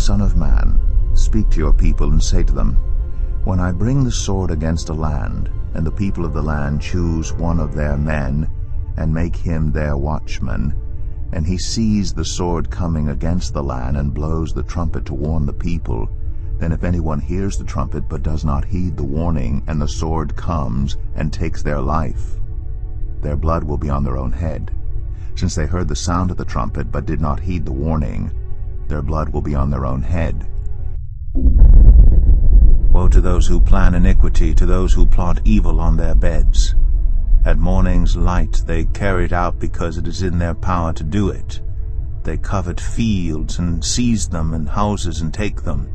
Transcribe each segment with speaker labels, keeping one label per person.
Speaker 1: Son of man, speak to your people and say to them, when I bring the sword against a land, and the people of the land choose one of their men, and make him their watchman, and he sees the sword coming against the land, and blows the trumpet to warn the people, then if anyone hears the trumpet but does not heed the warning, and the sword comes and takes their life, their blood will be on their own head. Since they heard the sound of the trumpet but did not heed the warning, their blood will be on their own head. Woe to those who plan iniquity, to those who plot evil on their beds. At morning's light they carry it out because it is in their power to do it. They covet fields and seize them, and houses and take them.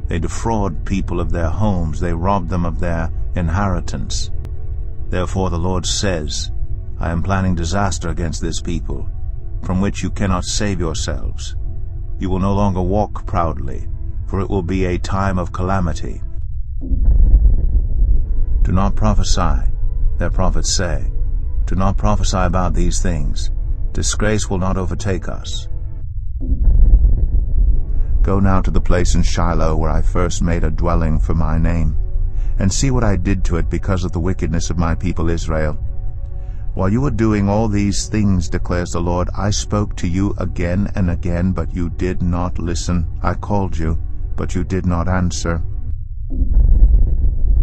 Speaker 1: They defraud people of their homes, they rob them of their inheritance. Therefore the Lord says, I am planning disaster against this people, from which you cannot save yourselves. You will no longer walk proudly, for it will be a time of calamity. Do not prophesy, their prophets say. Do not prophesy about these things. Disgrace will not overtake us. Go now to the place in Shiloh where I first made a dwelling for my name, and see what I did to it because of the wickedness of my people Israel. While you were doing all these things, declares the Lord, I spoke to you again and again, but you did not listen. I called you, but you did not answer.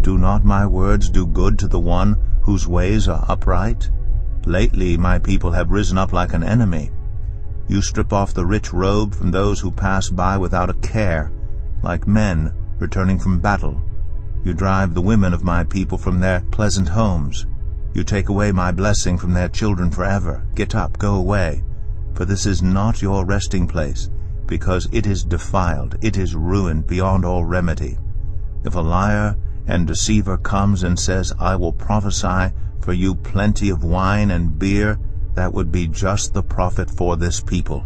Speaker 1: Do not my words do good to the one whose ways are upright? Lately my people have risen up like an enemy. You strip off the rich robe from those who pass by without a care, like men returning from battle. You drive the women of my people from their pleasant homes. You take away my blessing from their children forever. Get up, go away, for this is not your resting place, because it is defiled, it is ruined beyond all remedy. If a liar and deceiver comes and says, I will prophesy for you plenty of wine and beer, that would be just the prophet for this people.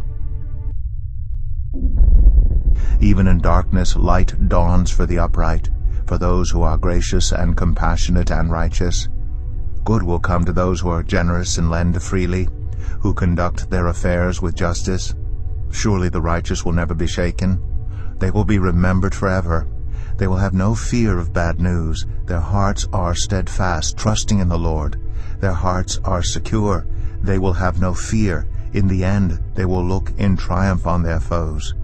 Speaker 1: Even in darkness light dawns for the upright, for those who are gracious and compassionate and righteous. Good will come to those who are generous and lend freely, who conduct their affairs with justice. Surely the righteous will never be shaken. They will be remembered forever. They will have no fear of bad news. Their hearts are steadfast, trusting in the Lord. Their hearts are secure. They will have no fear. In the end, they will look in triumph on their foes.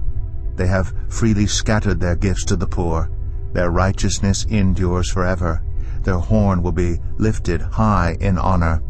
Speaker 1: They have freely scattered their gifts to the poor. Their righteousness endures forever. Their horn will be lifted high in honor.